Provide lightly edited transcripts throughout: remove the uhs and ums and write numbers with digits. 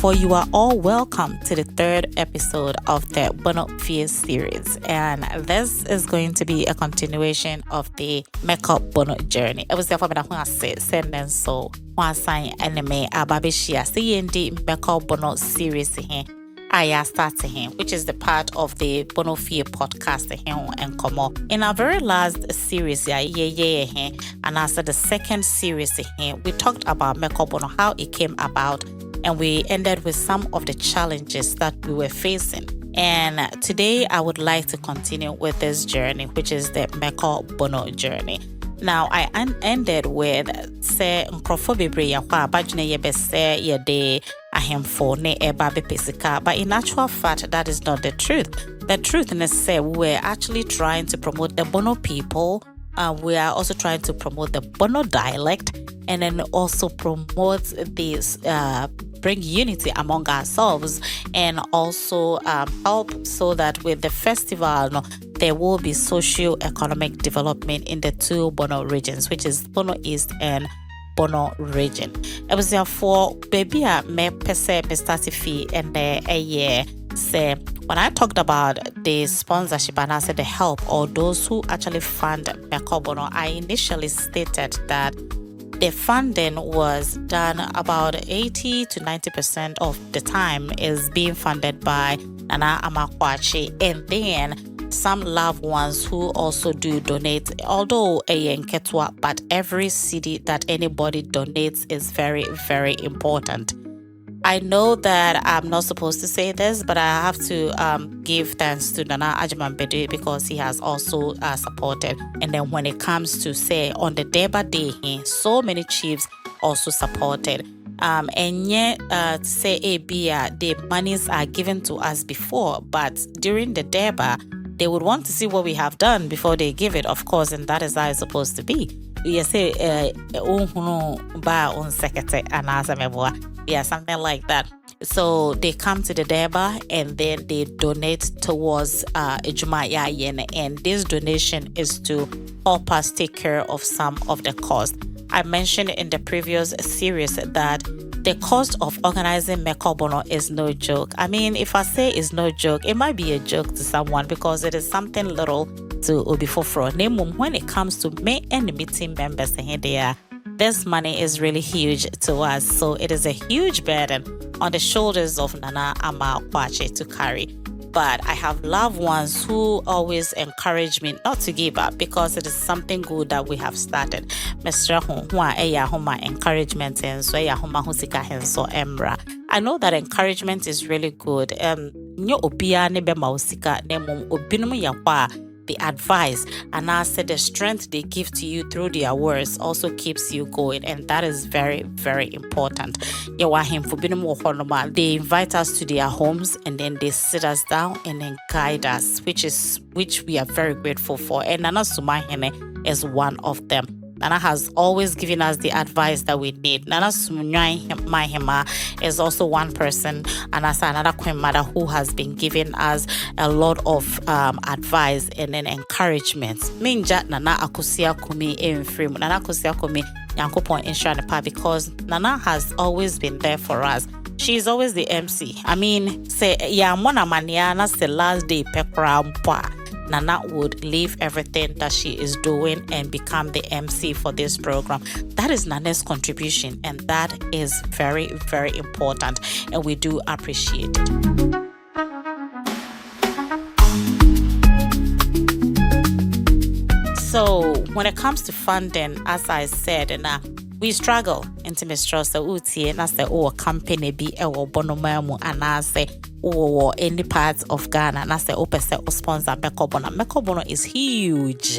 For you are all welcome to the third episode of the Bonofie series, and this is going to be a continuation of the Meko Bono Journey. I was therefore going to say send so one sign anime ababishia CND Meko Bono series here. I started him, which is the part of the Bonofie podcast and Komo. In our very last series, and after the second series here, we talked about Meko Bono, how it came about. And we ended with some of the challenges that we were facing. And today I would like to continue with this journey, which is the Meko Bono Journey. Now, I ended with say nkrofo bebre ya kwa abadwene ye bese ye de ahemfo ne eba be pesika, but in actual fact that is not the truth. The truth is say we're actually trying to promote the Bono people. We are also trying to promote the Bono dialect, and then also promote this bring unity among ourselves, and also help so that with the festival there will be socio-economic development in the two Bono regions, which is Bono East and Bono region. It was therefore baby me pese me start fee and a year say when I talked about the sponsorship and I said the help or those who actually fund Meko Bono, I initially stated that the funding was done about 80 to 90% of the time is being funded by Nana Amakwachi, and then some loved ones who also do donate, although a Nketwa, but every city that anybody donates is very, very important. I know that I'm not supposed to say this, but I have to give thanks to Nana Ajimambede because he has also supported. And then when it comes to say on the Deba Day, so many chiefs also supported. And yet, say the monies are given to us before, but during the Deba, they would want to see what we have done before they give it, of course, and that is how it's supposed to be. You say, yeah, something like that. So they come to the Deba and then they donate towards Ejuma Yen, and this donation is to help us take care of some of the cost. I mentioned in the previous series that the cost of organizing Meko Bono is no joke. I mean, if I say it's no joke, it might be a joke to someone because it is something little to Obifofro. When it comes to me and the meeting members here, this money is really huge to us. So it is a huge burden on the shoulders of Nana Ama Kwache to carry. But I have loved ones who always encourage me not to give up because it is something good that we have started. Mr. Huma encouragement and so Husika and so Emra. I know that encouragement is really good. The advice and I said the strength they give to you through their words also keeps you going, and that is very, very important. They invite us to their homes and then they sit us down and then guide us, which we are very grateful for. And Nana Sumahene is one of them. Nana has always given us the advice that we need. Nana Mahima is also one person, and as another Queen Mother who has been giving us a lot of advice and then encouragement. Minja Nana Akusia Kumi in free. Nana Akusia Kumi Yankopon Inshanepa, because Nana has always been there for us. She's always the MC. I mean, say ya mona maniana the last day pekra mpa. Nana would leave everything that she is doing and become the MC for this program. That is Nana's contribution, and that is very, very important, and we do appreciate it. So when it comes to funding, as I said, we struggle into Mistress Uti and as the company be bonomamu and I say or any parts of Ghana and as the opposite sponsor Meko Bono. Meko Bono is huge.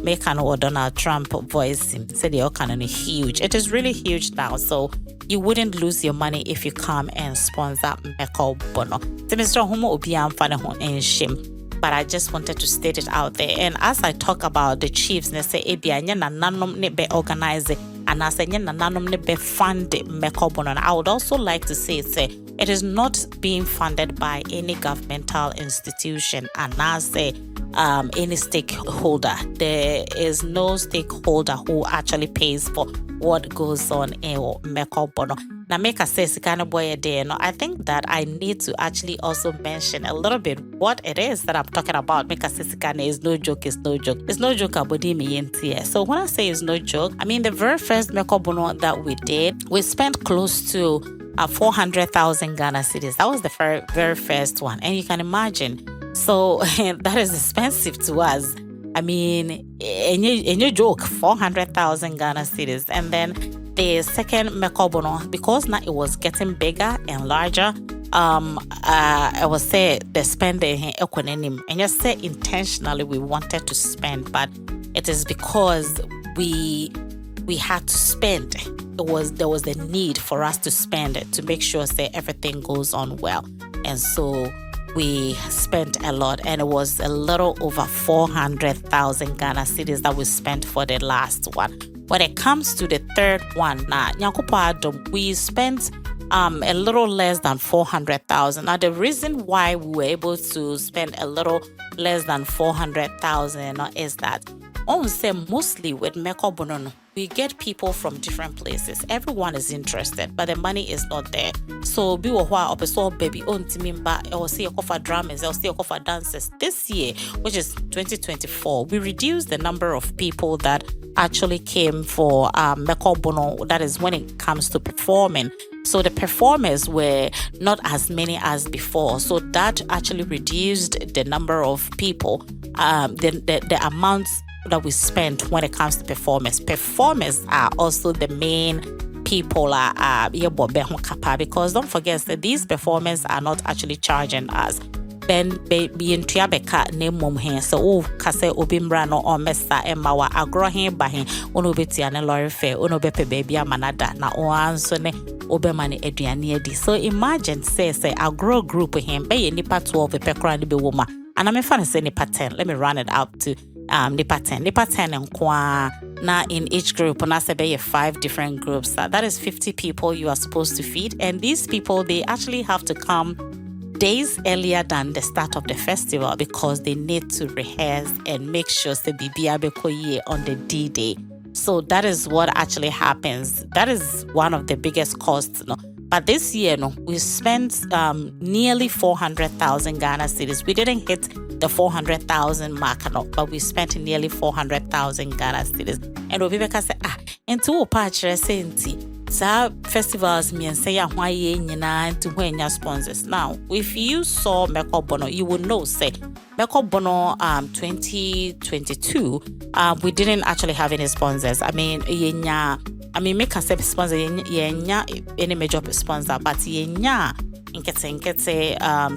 Mekan or Donald Trump voice him said the canon is huge. It is really huge now, so you wouldn't lose your money if you come and sponsor Meko Bono. The Mr. Homo Obiam Fanahon and shame. But I just wanted to state it out there. And as I talk about the chiefs, they say nanom ne be organize and I say nanom ne be fund Meko Bono. I would also like to say it is not being funded by any governmental institution. And I say any stakeholder. There is no stakeholder who actually pays for what goes on in Meko Bono. Now, make a say Sikana boy there. No, I think that I need to actually also mention a little bit what it is that I'm talking about. Make a say Sikana is no joke, it's no joke. It's no joke about me. So when I say it's no joke, I mean the very first Meko Bono that we did, we spent close to 400,000 Ghana cedis. That was the very first one. And you can imagine. So that is expensive to us. I mean, in your joke, 400,000 Ghana cedis. And then the second Meko Bono, because now it was getting bigger and larger, I would say the spending economy, and just say intentionally we wanted to spend, but it is because we had to spend. There was the need for us to spend it to make sure that everything goes on well, and so we spent a lot, and it was a little over 400,000 Ghana cedis that we spent for the last one. When it comes to the third one, we spent a little less than 400,000. Now, the reason why we were able to spend a little less than 400,000 is that I would say mostly with Meko Bono, we get people from different places. Everyone is interested, but the money is not there. So, be baby on timimba, or see a drummers, or see a dancers. This year, which is 2024, we reduced the number of people that actually came for Meko Bono. That is when it comes to performing. So the performers were not as many as before. So that actually reduced the number of people, the amounts that we spent when it comes to performers. Performers are also the main people because don't forget that these performers are not actually charging us. Ben be in Tiabeka name mum here. So kase obimbra no or mesa emma wa agro hin bahin ono beti ane lorry fair ono bepe baby amanada na oanso ne obemani eduane edi. So imagine say agro group him be nipa 12 pekra ni be woma. And I'm fan say nipa 10. Let me run it out to nipa 10 and kwa na in each group na se be 5 different groups. That is 50 people you are supposed to feed, and these people they actually have to come days earlier than the start of the festival because they need to rehearse and make sure they be on the D-Day. So that is what actually happens. That is one of the biggest costs. No? But this year, we spent nearly 400,000 Ghana cedis. We didn't hit the 400,000 mark, but we spent nearly 400,000 Ghana cedis. And Obibeka said, into festivals mean say to when your sponsors. Now, if you saw Meko Bono, you would know say Meko Bono 2022 we didn't actually have any sponsors. I mean make a sponsor any major sponsor, but nkete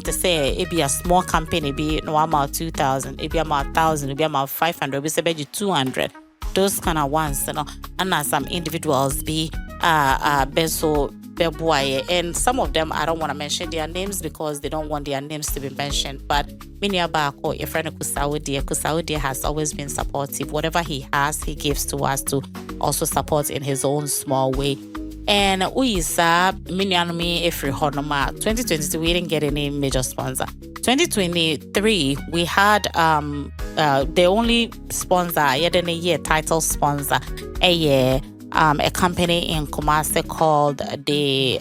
to say it be a small company be no amount 2,000, it be about 1,000, it be about 500, we say be 200. Those kind of ones, and some individuals be beso bebuaye, and some of them I don't want to mention their names because they don't want their names to be mentioned. But Miniabako, your friend Kusaudia has always been supportive. Whatever he has, he gives to us to also support in his own small way. And we saw Minianumi Efri Honoma 2022, we didn't get any major sponsor. 2023, we had the only sponsor, yet in a year title sponsor, a company in Kumasi called the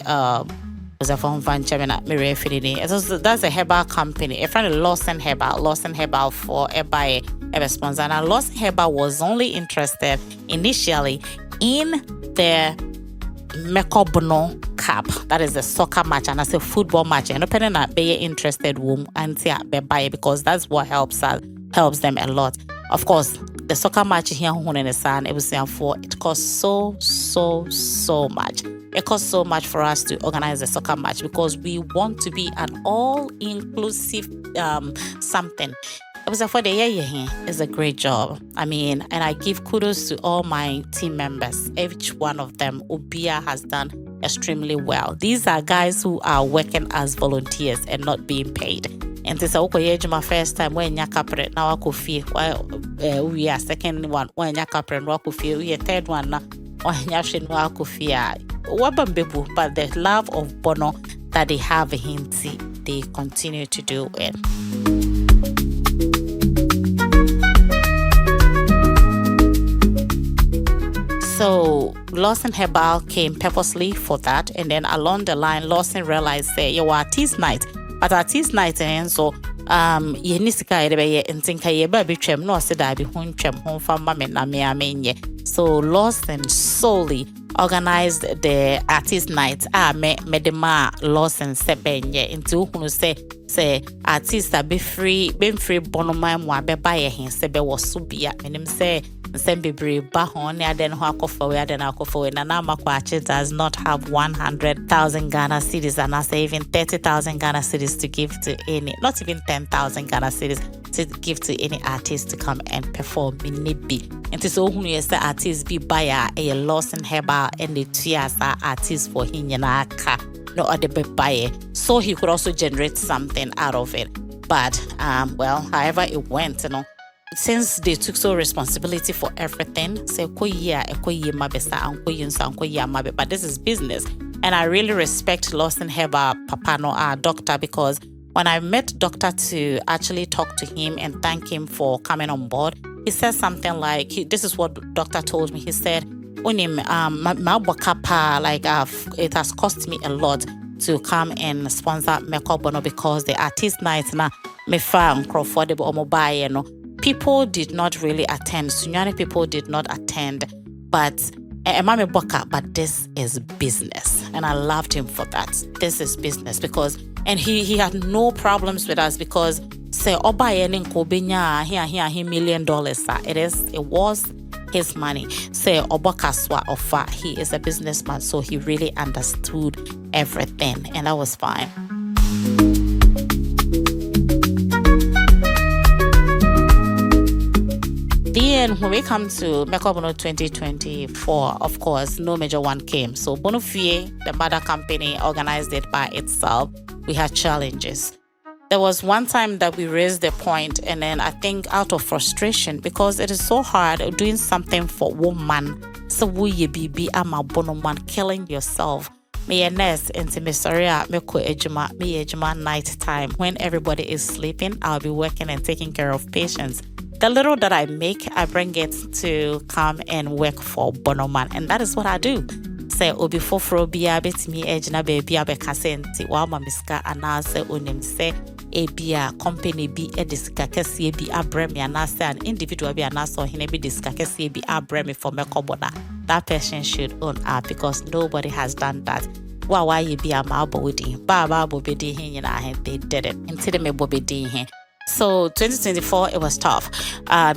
that's a herbal company. A friend of Lawson Herbal for a sponsor. And Lawson Herbal was only interested initially in the Meko Bono Cup, that is the soccer match, and that's a football match. And depending on be interested and buy because that's what helps them a lot. Of course, the soccer match here in the sun, it was for it costs so much. It costs so much for us to organize a soccer match because we want to be an all-inclusive something. It was for the year it's a great job. I mean, and I give kudos to all my team members. Each one of them, Ubia has done extremely well. These are guys who are working as volunteers and not being paid. And this is my first time when you capre now we are second one when you capre we are third one now when you but the love of Bono that they have in they continue to do it. Lawson Herbal came purposely for that, and then along the line, Lawson realized, say, you are artist night, but artist night, and so ye nisika ye ntinka ye ba betwem no se da bi ho ntwem ho fama me na me amenye. So Lawson solely organized the artist night me dema Lawson sebenye into hunu say artist be free bonoma mu abeba ye hen se be wo so bia menim say bebre ba ho ne aden ho akofo we aden akofo we na makwache does not have 100,000 Ghana cedis and I say even 30,000 Ghana cedis to give to any, not even 10,000 Ghana cedis to give to any artist to come and perform maybe. And so who you say artist be buyer a Lawson Herbal and the tiasa artist for him ka no other be buyer, so he could also generate something out of it. But well, however it went, since they took so responsibility for everything, say but this is business. And I really respect Lawson Herbal Papano, doctor, because when I met doctor to actually talk to him and thank him for coming on board, he said something like, this is what doctor told me. He said, like it has cost me a lot to come and sponsor Meko Bono because the artist night na me fa affordable or mobile, people did not really attend. Sunyani people did not attend, but this is business. And I loved him for that. This is business because, and he had no problems with us because say oba here $1 million. It was his money. Say obakaswa offer. He is a businessman, so he really understood everything, and that was fine. Then when we come to Meko Bono 2024, of course, no major one came. So Bonofie, the mother company, organized it by itself. We had challenges. There was one time that we raised the point, and then I think out of frustration, because it is so hard doing something for woman. So we be ama bono man killing yourself. Me nurse into Misaria Meko ejuma night time when everybody is sleeping. I'll be working and taking care of patients. The little that I make, I bring it to come and work for Bonoman, and that is what I do. Say obi foforo bia betimi ejina baby abekase nti wa mamiska anase onim say ebia company bi edisika kese bi abremi anase an individual bi anase ohene bi disika kese bi abremi for Meko Bono. That person should own up because nobody has done that. Why you be a mabodi baba bobedi hin na they did it until me bobedi hin. So 2024, it was tough. Sponsor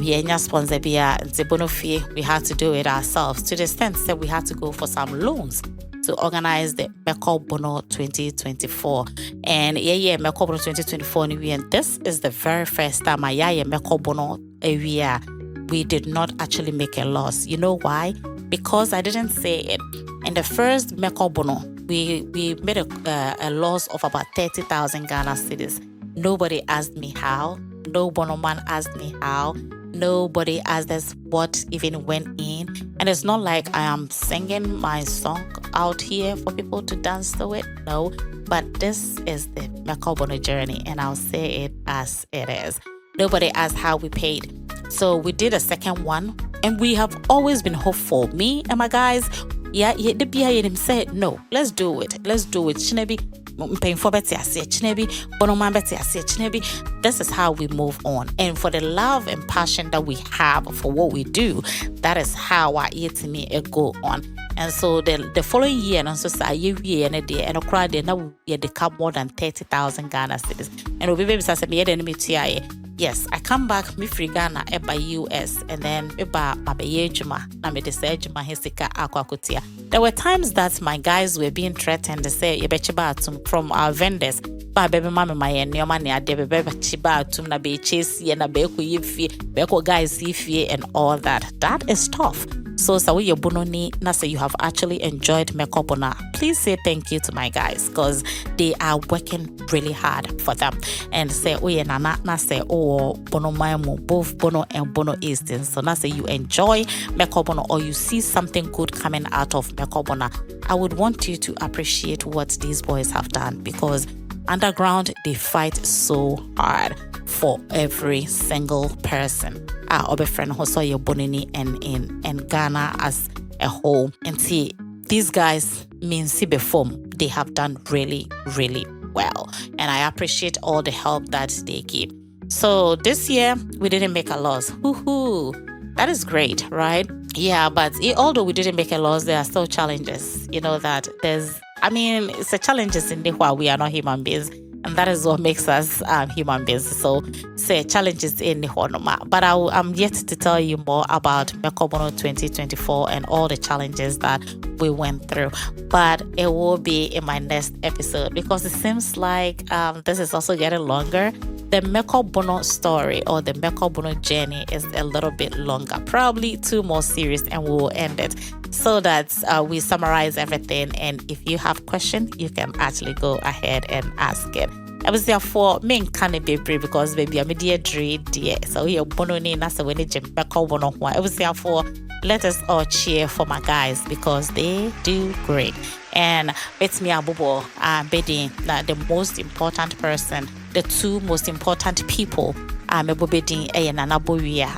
Bonofie, we had to do it ourselves to the extent that we had to go for some loans to organize the Meko Bono 2024. And Meko Bono 2024, and this is the very first time Meko Bono area we did not actually make a loss. You know why? Because I didn't say it. In the first Meko Bono, we made a loss of about 30,000 Ghana cedis. Nobody asked me how. No Bonoman asked me how. Nobody asked us what even went in. And it's not like I am singing my song out here for people to dance to it. No. But this is the Meko Bono journey, and I'll say it as it is. Nobody asked how we paid. So we did a second one, and we have always been hopeful. Me and my guys, the BIA said, no, let's do it. Let's do it. This is how we move on. And for the love and passion that we have for what we do, that is how I eat me a go on. And so the following year, and also say year and a day, and a crowd there now we had more than 30,000 Ghana cedis. And we baby said me enemy TIA. Yes, I come back, me free Ghana, by US, and then by my juma, na me decide juma hisika akwakutia. There were times that my guys were being threatened to say, from our vendors, ba baby mama my nyoma ne ade bebe chiba atum na be chase ye na be ko yefie, be ko guys yefie and all that. That is tough. So sawi your bononi na say you have actually enjoyed Meko Bono. Please say thank you to my guys because they are working really hard for them. And say oh yeah na say oh Bono Maimu, both Bono and Bono Eastern. So now say you enjoy Meko Bono or you see something good coming out of Meko Bono, I would want you to appreciate what these boys have done because underground they fight so hard for every single person. Our friend who saw your bonini and in Ghana as a whole. And see, these guys mean see before they have done really, really well. And I appreciate all the help that they give. So this year we didn't make a loss. Woohoo! That is great, right? Yeah, but although we didn't make a loss, there are still challenges. You know that it's the challenges in the while we are not human beings. And that is what makes us human beings. So, say challenges in the Honoma. But I'm yet to tell you more about Meko Bono 2024 and all the challenges that we went through. But it will be in my next episode because it seems like this is also getting longer. The Meko Bono story or the Meko Bono journey is a little bit longer, probably 2 more series, and we will end it so that we summarize everything. And if you have questions, you can actually go ahead and ask it. I was there for me can be brave because baby I'm dear dear. So here Bono ni nasa when it Meko Bono. I was there for let us all cheer for my guys because they do great. And it's me Abubo bedding the most important person, the 2 most important people. Mebobedin Nana Boya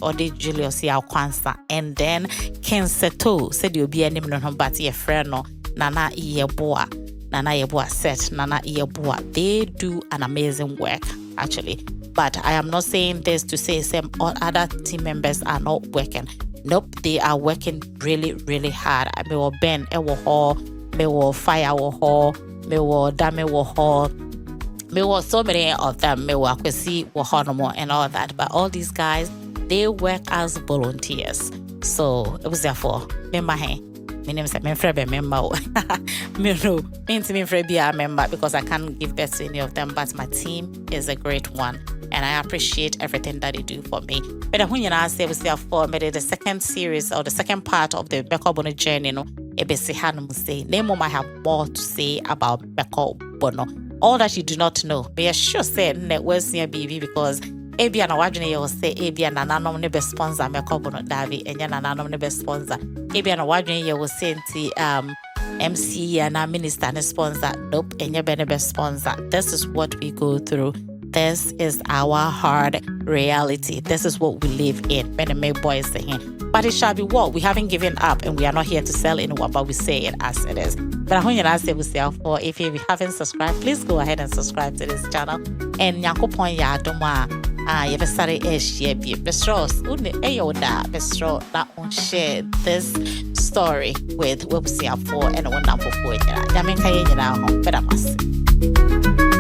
or the Julius Yao Kwanza, and then Ken Seto said you'll be any no but your friend no Nana Yeboa set Nana Yeboa. They do an amazing work actually. But I am not saying this to say some other team members are not working. Nope, they are working really, really hard. I mean, Ben, me will fire will me will dame will me was so many of them, me will see Wahonomo and all that. But all these guys, they work as volunteers. So it was therefore, member hey. My name is Memfrebe member. Me be a member because I can't give birth to any of them, but my team is a great one. And I appreciate everything that they do for me. But when you say was therefore maybe the second series or the second part of the Meko Bono journey, Nemo might have more to say about Meko Bono. All that you do not know, be sure say net was near BB because Abia na wajune will say Abia na nanom ne be sponsor Meko Bono Davi and yana nanom ne be sponsor. Abia na wajune will say MC and a minister ne sponsor. Nope, and ya be ne be sponsor. This is what we go through. This is our hard reality. This is what we live in. When the make boys say but it shall be what we haven't given up, and we are not here to sell anyone, but we say it as it is. But when you say we say for if you haven't subscribed, please go ahead and subscribe to this channel. And Yankopon ya doma you have started share be bestros unne ayoda bestro na on share this story with website for and one for ya. Yamen kay nyina ho. Bedamas.